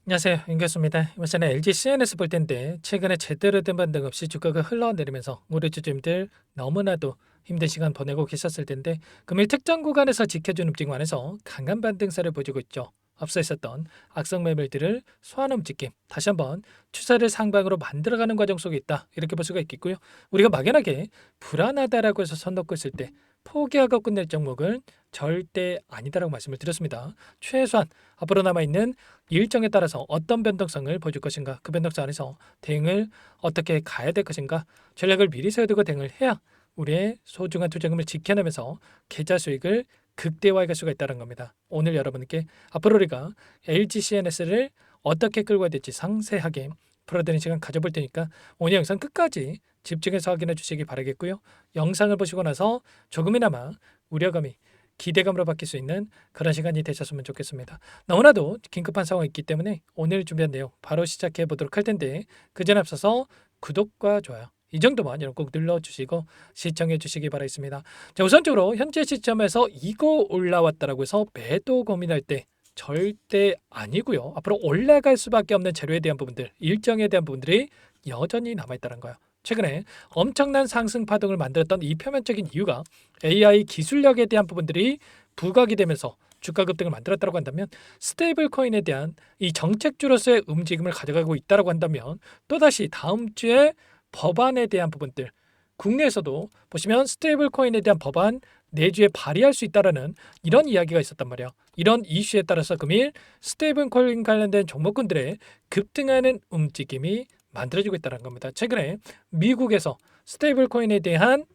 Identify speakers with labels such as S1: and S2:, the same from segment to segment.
S1: 안녕하세요. 윤교수입니다. 이번 시간에 LG CNS 볼 텐데 최근에 제대로 된 반등 없이 주가가 흘러내리면서 우리 주주님들 너무나도 힘든 시간 보내고 계셨을 텐데 금일 특정 구간에서 지켜준 움직임안에서 강한 반등세를 보여주고 있죠. 앞서 있었던 악성 매물들을 소화하는 움직임 다시 한번 추세를 상방으로 만들어가는 과정 속에 있다 이렇게 볼 수가 있겠고요. 우리가 막연하게 불안하다라고 해서 손 놓고 있을 때 포기하고 끝낼 종목은 절대 아니다라고 말씀을 드렸습니다. 최소한 앞으로 남아있는 일정에 따라서 어떤 변동성을 보여줄 것인가, 그 변동성 안에서 대응을 어떻게 가야 될 것인가, 전략을 미리 세워두고 대응을 해야 우리의 소중한 투자금을 지켜내면서 계좌 수익을 극대화해 갈 수가 있다는 겁니다. 오늘 여러분께 앞으로 우리가 LG CNS를 어떻게 끌고 가야 될지 상세하게 풀어드리는 시간 가져볼 테니까 오늘 영상 끝까지 집중해서 확인해 주시기 바라겠고요. 영상을 보시고 나서 조금이나마 우려감이 기대감으로 바뀔 수 있는 그런 시간이 되셨으면 좋겠습니다. 너무나도 긴급한 상황이 있기 때문에 오늘 준비한 내용 바로 시작해 보도록 할 텐데 그 전에 앞서서 구독과 좋아요 이 정도만 여러분 꼭 눌러주시고 시청해 주시기 바라겠습니다. 자, 우선적으로 현재 시점에서 이거 올라왔다라고 해서 매도 고민할 때 절대 아니고요. 앞으로 올라갈 수밖에 없는 재료에 대한 부분들, 일정에 대한 부분들이 여전히 남아있다는 거예요. 최근에 엄청난 상승 파동을 만들었던 이 표면적인 이유가 AI 기술력에 대한 부분들이 부각이 되면서 주가 급등을 만들었다고 한다면 스테이블 코인에 대한 이 정책주로서의 움직임을 가져가고 있다고 한다면 또다시 다음 주에 법안에 대한 부분들 국내에서도 보시면 스테이블 코인에 대한 법안 내주에 발의할 수 있다라는 이런 이야기가 있었단 말이야. 이런 이슈에 따라서 금일 스테이블 코인 관련된 종목군들의 급등하는 움직임이 만들어지고 있다는 겁니다. 최근에 미국에서 스테이블 코인에 대한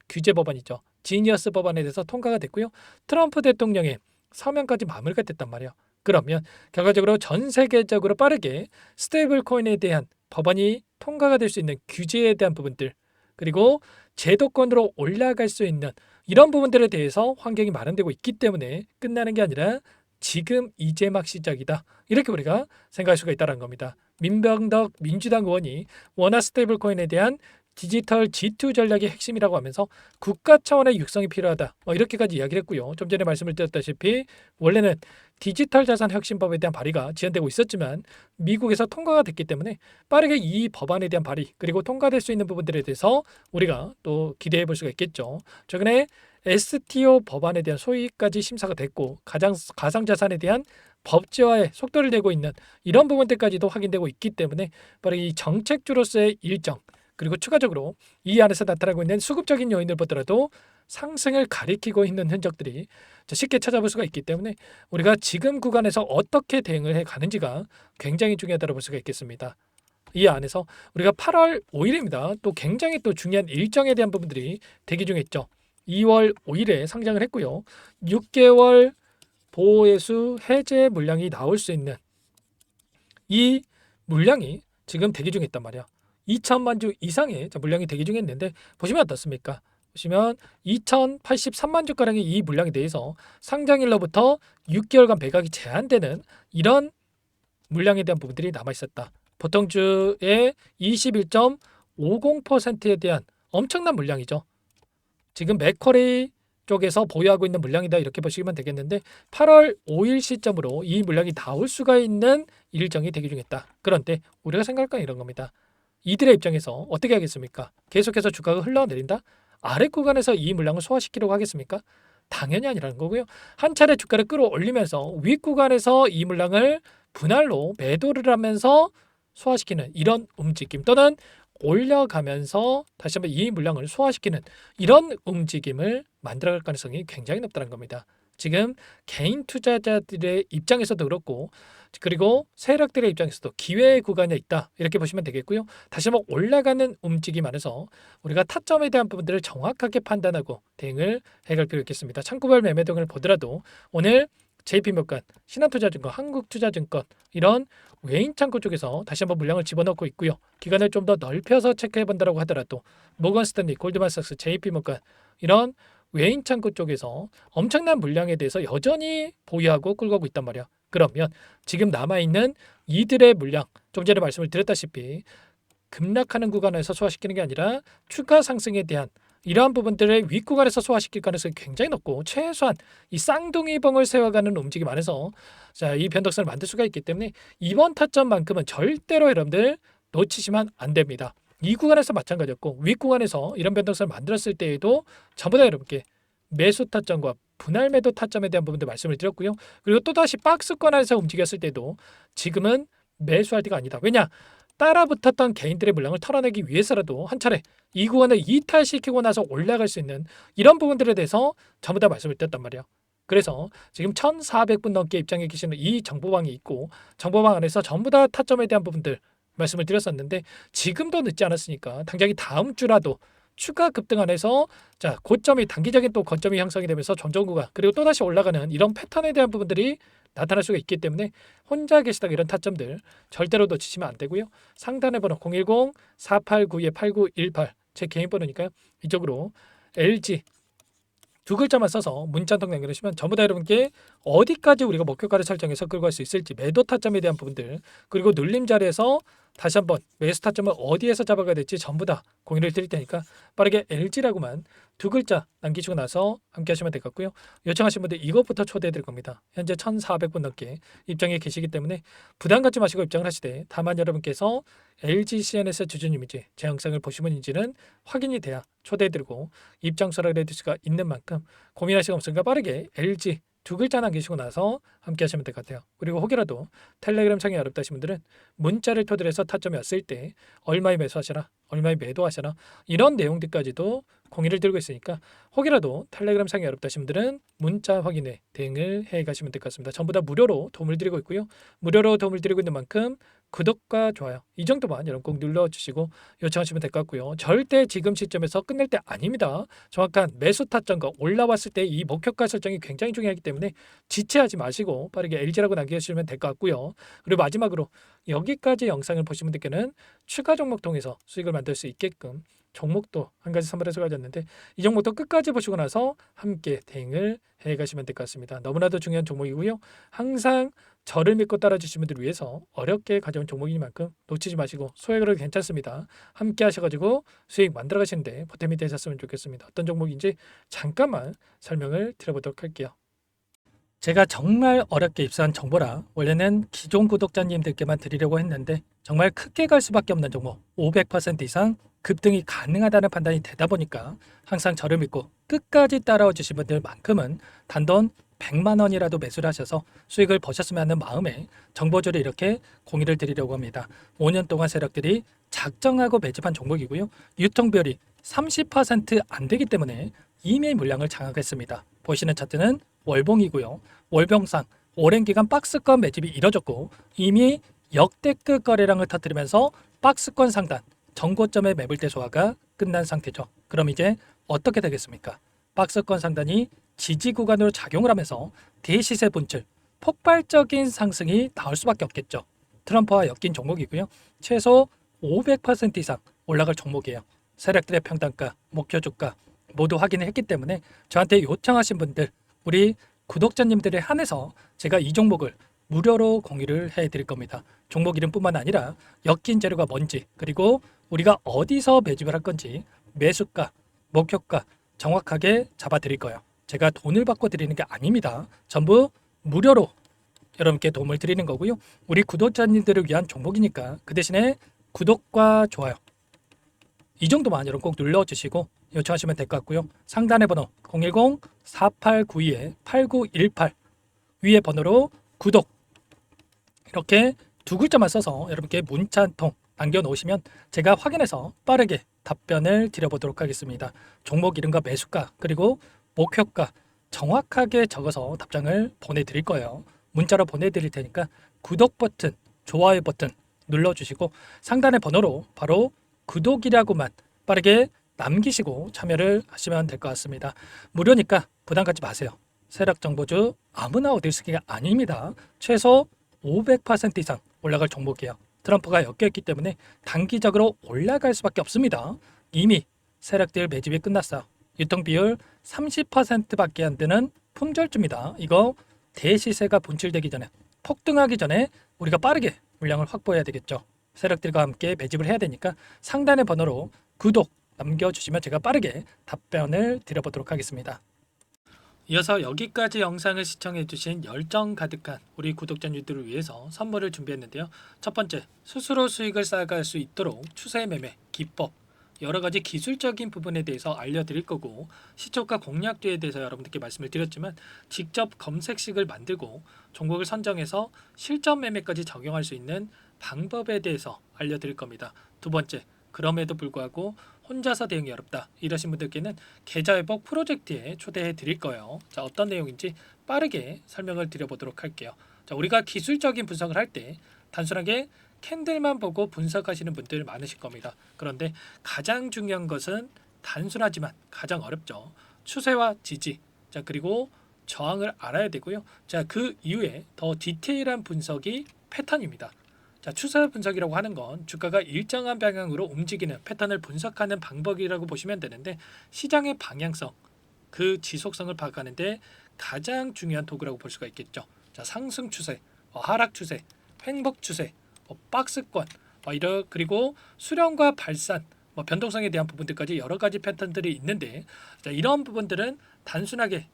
S1: 규제 법안이죠. 지니어스 법안에 대해서 통과가 됐고요. 트럼프 대통령의 서명까지 마무리가 됐단 말이에요. 그러면 결과적으로 전 세계적으로 빠르게 스테이블 코인에 대한 법안이 통과가 될 수 있는 규제에 대한 부분들 그리고 제도권으로 올라갈 수 있는 이런 부분들에 대해서 환경이 마련되고 있기 때문에 끝나는 게 아니라 지금 이제 막 시작이다. 이렇게 우리가 생각할 수가 있다는 겁니다. 민병덕 민주당 의원이 원화 스테이블 코인에 대한 디지털 G2 전략이 핵심이라고 하면서 국가 차원의 육성이 필요하다. 이렇게까지 이야기를 했고요. 좀 전에 말씀을 드렸다시피 원래는 디지털 자산 혁신법에 대한 발의가 지연되고 있었지만 미국에서 통과가 됐기 때문에 빠르게 이 법안에 대한 발의 그리고 통과될 수 있는 부분들에 대해서 우리가 또 기대해 볼 수가 있겠죠. 최근에 STO 법안에 대한 소위까지 심사가 됐고 가상자산에 대한 법제화에 속도를 내고 있는 이런 부분들까지도 확인되고 있기 때문에 바로 이 정책주로서의 일정 그리고 추가적으로 이 안에서 나타나고 있는 수급적인 요인을 보더라도 상승을 가리키고 있는 흔적들이 쉽게 찾아볼 수가 있기 때문에 우리가 지금 구간에서 어떻게 대응을 해 가는지가 굉장히 중요하다고 볼 수가 있겠습니다. 이 안에서 우리가 8월 5일입니다. 또 굉장히 또 중요한 일정에 대한 부분들이 대기 중에 있죠. 2월 5일에 상장을 했고요. 6개월 보호예수 해제 물량이 나올 수 있는 이 물량이 지금 대기 중에 있단 말이야. 2천만 주 이상의 물량이 대기 중에 있는데 보시면 어떻습니까? 보시면 2,083만 주가량의 이 물량에 대해서 상장일로부터 6개월간 매각이 제한되는 이런 물량에 대한 부분들이 남아 있었다. 보통 주의 21.50%에 대한 엄청난 물량이죠. 지금 맥쿼리 쪽에서 보유하고 있는 물량이다 이렇게 보시면 되겠는데 8월 5일 시점으로 이 물량이 나올 수가 있는 일정이 대기 중했다. 그런데 우리가 생각할 건 이런 겁니다. 이들의 입장에서 어떻게 하겠습니까? 계속해서 주가가 흘러내린다? 아래 구간에서 이 물량을 소화시키려고 하겠습니까? 당연히 아니라는 거고요. 한 차례 주가를 끌어올리면서 윗 구간에서 이 물량을 분할로 매도를 하면서 소화시키는 이런 움직임 또는 올려가면서 다시 한번 이 물량을 소화시키는 이런 움직임을 만들어갈 가능성이 굉장히 높다는 겁니다. 지금 개인 투자자들의 입장에서도 그렇고 그리고 세력들의 입장에서도 기회의 구간에 있다 이렇게 보시면 되겠고요. 다시 한번 올라가는 움직임 안에서 우리가 타점에 대한 부분들을 정확하게 판단하고 대응을 해갈 필요 있겠습니다. 창구별 매매 등을 보더라도 오늘 JP모건, 신한투자증권, 한국투자증권 이런 외인 창구 쪽에서 다시 한번 물량을 집어넣고 있고요. 기간을 좀 더 넓혀서 체크해 본다고 하더라도 모건스탠리, 골드만삭스, JP모건 이런 외인 창구 쪽에서 엄청난 물량에 대해서 여전히 보유하고 끌고 가고 있단 말이야. 그러면 지금 남아있는 이들의 물량 좀 전에 말씀을 드렸다시피 급락하는 구간에서 소화시키는 게 아니라 추가 상승에 대한 이러한 부분들을 윗구간에서 소화시킬 가능성이 굉장히 높고 최소한 이 쌍둥이봉을 세워가는 움직임 안에서 이 변덕선을 만들 수가 있기 때문에 이번 타점만큼은 절대로 여러분들 놓치시면 안 됩니다. 이 구간에서 마찬가지였고 윗구간에서 이런 변동성을 만들었을 때에도 전부 다 여러분께 매수 타점과 분할 매도 타점에 대한 부분도 말씀을 드렸고요. 그리고 또다시 박스권 안에서 움직였을 때도 지금은 매수할 때가 아니다. 왜냐? 따라붙었던 개인들의 물량을 털어내기 위해서라도 한 차례 이 구간을 이탈시키고 나서 올라갈 수 있는 이런 부분들에 대해서 전부 다 말씀을 드렸단 말이에요. 그래서 지금 1400분 넘게 입장해 계시는 이 정보방이 있고 정보방 안에서 전부 다 타점에 대한 부분들 말씀을 드렸었는데 지금도 늦지 않았으니까 당장이 다음 주라도 추가 급등 안에서 고점이 단기적인 또 거점이 형성이 되면서 전정구가 그리고 또다시 올라가는 이런 패턴에 대한 부분들이 나타날 수가 있기 때문에 혼자 계시다가 이런 타점들 절대로 놓치시면 안 되고요. 상단의 번호 010-4892-8918 제 개인 번호니까요. 이쪽으로 LG 두 글자만 써서 문자 한 통 남겨주시면 전부 다 여러분께 어디까지 우리가 목표가를 설정해서 끌고 갈 수 있을지 매도 타점에 대한 부분들 그리고 눌림 자리에서 다시 한번 매수 타점을 어디에서 잡아가야 될지 전부 다 공유를 드릴 테니까 빠르게 LG라고만 두 글자 남기시고 나서 함께 하시면 될 것 같고요. 요청하신 분들 이것부터 초대해 드릴 겁니다. 현재 1400분 넘게 입장해 계시기 때문에 부담 갖지 마시고 입장을 하시되 다만 여러분께서 LG CNS 주주님인지 제 영상을 보신 분인지는 확인이 돼야 초대해 드리고 입장 수락을 해드릴 수가 있는 만큼 고민할 시간 없으니까 빠르게 LG 두 글자 남기시고 나서 함께 하시면 될 것 같아요. 그리고 혹이라도 텔레그램 창이 어렵다 하신 분들은 문자를 토대로 해서 타점이 왔을 때 얼마에 매수하시나 얼마에 매도하시나 이런 내용들까지도 공유를 들고 있으니까 혹이라도 텔레그램 창이 어렵다 하신 분들은 문자 확인에 대응을 해 가시면 될 것 같습니다. 전부 다 무료로 도움을 드리고 있고요. 무료로 도움을 드리고 있는 만큼 구독과 좋아요 이 정도만 여러분 꼭 눌러주시고 요청하시면 될 것 같고요. 절대 지금 시점에서 끝낼 때 아닙니다. 정확한 매수 타점과 올라왔을 때 이 목표가 설정이 굉장히 중요하기 때문에 지체하지 마시고 빠르게 LG라고 남겨주시면 될 것 같고요. 그리고 마지막으로 여기까지 영상을 보신 분들께는 추가 종목 통해서 수익을 만들 수 있게끔 종목도 한 가지 선물해서 가졌는데 이 종목도 끝까지 보시고 나서 함께 대응을 해 가시면 될 것 같습니다. 너무나도 중요한 종목이고요. 항상 저를 믿고 따라주신 분들을 위해서 어렵게 가져온 종목인 만큼 놓치지 마시고 소액으로 괜찮습니다. 함께 하셔가지고 수익 만들어 가시는데 보탬이 되셨으면 좋겠습니다. 어떤 종목인지 잠깐만 설명을 드려보도록 할게요. 제가 정말 어렵게 입수한 정보라 원래는 기존 구독자님들께만 드리려고 했는데 정말 크게 갈 수밖에 없는 종목 500% 이상 급등이 가능하다는 판단이 되다 보니까 항상 저를 믿고 끝까지 따라와 주신 분들만큼은 단돈 100만 원이라도 매수를 하셔서 수익을 보셨으면 하는 마음에 정보조를 이렇게 공유를 드리려고 합니다. 5년 동안 세력들이 작정하고 매집한 종목이고요. 유통비율이 30%안 되기 때문에 이미 물량을 장악했습니다. 보시는 차트는 월봉이고요. 월봉상 오랜 기간 박스권 매집이 이뤄졌고 이미 역대급 거래량을 터뜨리면서 박스권 상단 전고점의 매물대 소화가 끝난 상태죠. 그럼 이제 어떻게 되겠습니까? 박스권 상단이 지지 구간으로 작용을 하면서 대시세 분출, 폭발적인 상승이 나올 수밖에 없겠죠. 트럼프와 엮인 종목이고요. 최소 500% 이상 올라갈 종목이에요. 세력들의 평단가, 목표 주가 모두 확인을 했기 때문에 저한테 요청하신 분들, 우리 구독자님들에 한해서 제가 이 종목을 무료로 공유를 해드릴 겁니다. 종목 이름뿐만 아니라 엮인 재료가 뭔지 그리고 우리가 어디서 매집을 할 건지 매수가, 목표가 정확하게 잡아드릴 거예요. 제가 돈을 받고 드리는 게 아닙니다. 전부 무료로 여러분께 도움을 드리는 거고요. 우리 구독자님들을 위한 종목이니까 그 대신에 구독과 좋아요 이 정도만 여러분 꼭 눌러주시고 요청하시면 될 것 같고요. 상단의 번호 010-4892-8918 위에 번호로 구독 이렇게 두 글자만 써서 여러분께 문자 한 통 남겨놓으시면 제가 확인해서 빠르게 답변을 드려보도록 하겠습니다. 종목 이름과 매수가 그리고 목표가 정확하게 적어서 답장을 보내드릴 거예요. 문자로 보내드릴 테니까 구독 버튼, 좋아요 버튼 눌러주시고 상단의 번호로 바로 구독이라고만 빠르게 남기시고 참여를 하시면 될 것 같습니다. 무료니까 부담 갖지 마세요. 세력 정보주 아무나 얻을 수 있는 게 아닙니다. 최소 500% 이상 올라갈 종목이에요. 트럼프가 엮여있기 때문에 단기적으로 올라갈 수밖에 없습니다. 이미 세력들 매집이 끝났어요. 유통비율 30%밖에 안 되는 품절주입니다. 이거 대시세가 분출되기 전에 폭등하기 전에 우리가 빠르게 물량을 확보해야 되겠죠. 세력들과 함께 매집을 해야 되니까 상단의 번호로 구독, 남겨주시면 제가 빠르게 답변을 드려보도록 하겠습니다. 이어서 여기까지 영상을 시청해주신 열정 가득한 우리 구독자님들을 위해서 선물을 준비했는데요. 첫 번째, 스스로 수익을 쌓아갈 수 있도록 추세 매매 기법, 여러 가지 기술적인 부분에 대해서 알려드릴 거고, 시초가 공략주에 대해서 여러분들께 말씀을 드렸지만 직접 검색식을 만들고 종목을 선정해서 실전 매매까지 적용할 수 있는 방법에 대해서 알려드릴 겁니다. 두 번째, 그럼에도 불구하고 혼자서 대응이 어렵다 이러신 분들께는 계좌회복 프로젝트에 초대해 드릴 거예요. 자, 어떤 내용인지 빠르게 설명을 드려보도록 할게요. 자, 우리가 기술적인 분석을 할 때 단순하게 캔들만 보고 분석하시는 분들 많으실 겁니다. 그런데 가장 중요한 것은 단순하지만 가장 어렵죠. 추세와 지지, 자, 그리고 저항을 알아야 되고요. 자, 그 이후에 더 디테일한 분석이 패턴입니다. 자, 추세 분석이라고 하는 건 주가가 일정한 방향으로 움직이는 패턴을 분석하는 방법이라고 보시면 되는데, 시장의 방향성, 그 지속성을 파악하는데 가장 중요한 도구라고 볼 수가 있겠죠. 자, 상승 추세, 하락 추세, 횡복 추세, 박스권, 그리고 수렴과 발산, 변동성에 대한 부분들까지 여러 가지 패턴들이 있는데, 자, 이런 부분들은 단순하게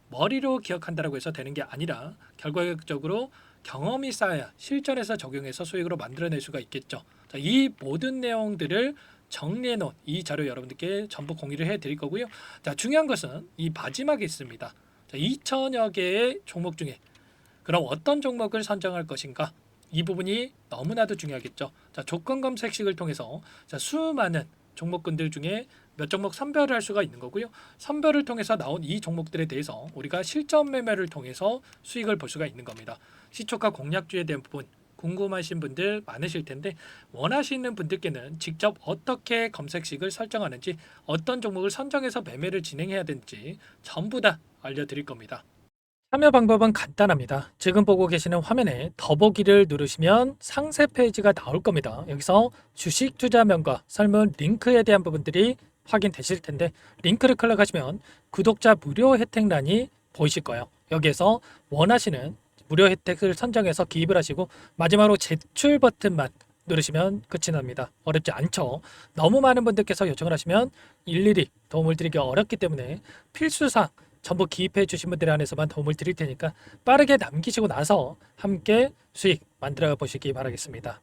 S1: 머리로 기억한다라고 해서 되는 게 아니라 결과적으로 경험이 쌓아야 실전에서 적용해서 수익으로 만들어낼 수가 있겠죠. 자, 이 모든 내용들을 정리해 놓은 이 자료 여러분들께 전부 공유를 해 드릴 거고요. 자, 중요한 것은 이 마지막에 있습니다. 자, 2천여 개의 종목 중에 그럼 어떤 종목을 선정할 것인가? 이 부분이 너무나도 중요하겠죠. 자, 조건 검색식을 통해서 자, 수많은 종목군들 중에 몇 종목 선별을 할 수가 있는 거고요. 선별을 통해서 나온 이 종목들에 대해서 우리가 실전 매매를 통해서 수익을 볼 수가 있는 겁니다. 시초가 공략주에 대한 부분 궁금하신 분들 많으실 텐데, 원하시는 분들께는 직접 어떻게 검색식을 설정하는지, 어떤 종목을 선정해서 매매를 진행해야 되는지 전부 다 알려드릴 겁니다. 참여 방법은 간단합니다. 지금 보고 계시는 화면에 더보기를 누르시면 상세 페이지가 나올 겁니다. 여기서 주식 투자명과 설문 링크에 대한 부분들이 확인되실 텐데, 링크를 클릭하시면 구독자 무료 혜택란이 보이실 거예요. 여기에서 원하시는 무료 혜택을 선정해서 기입을 하시고 마지막으로 제출 버튼만 누르시면 끝이 납니다. 어렵지 않죠? 너무 많은 분들께서 요청을 하시면 일일이 도움을 드리기 어렵기 때문에 필수사항 전부 기입해 주신 분들 안에서만 도움을 드릴 테니까 빠르게 남기시고 나서 함께 수익 만들어 보시기 바라겠습니다.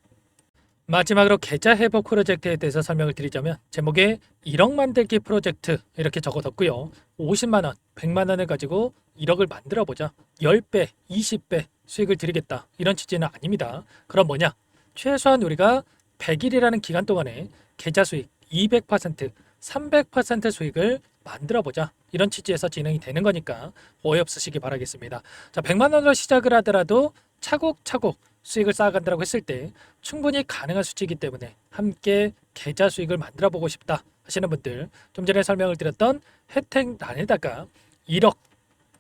S1: 마지막으로 계좌 회복 프로젝트에 대해서 설명을 드리자면, 제목에 1억 만들기 프로젝트 이렇게 적어뒀고요. 50만 원, 100만 원을 가지고 1억을 만들어 보자, 10배, 20배 수익을 드리겠다, 이런 취지는 아닙니다. 그럼 뭐냐? 최소한 우리가 100일이라는 기간 동안에 계좌 수익 200%, 300% 수익을 만들어 보자, 이런 취지에서 진행이 되는 거니까 오해 없으시기 바라겠습니다. 자, 100만 원으로 시작을 하더라도 차곡차곡 수익을 쌓아간다고 했을 때 충분히 가능한 수치이기 때문에 함께 계좌 수익을 만들어 보고 싶다 하시는 분들, 좀 전에 설명을 드렸던 혜택란에다가 1억,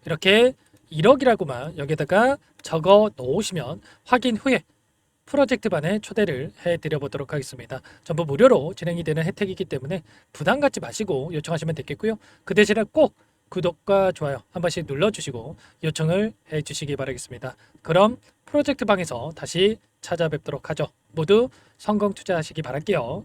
S1: 이렇게 1억이라고만 여기다가 적어 놓으시면 확인 후에 프로젝트반에 초대를 해드려 보도록 하겠습니다. 전부 무료로 진행이 되는 혜택이기 때문에 부담 갖지 마시고 요청하시면 되겠고요. 그 대신에 꼭 구독과 좋아요 한 번씩 눌러주시고 요청을 해주시기 바라겠습니다. 그럼 프로젝트 방에서 다시 찾아뵙도록 하죠. 모두 성공 투자하시기 바랄게요.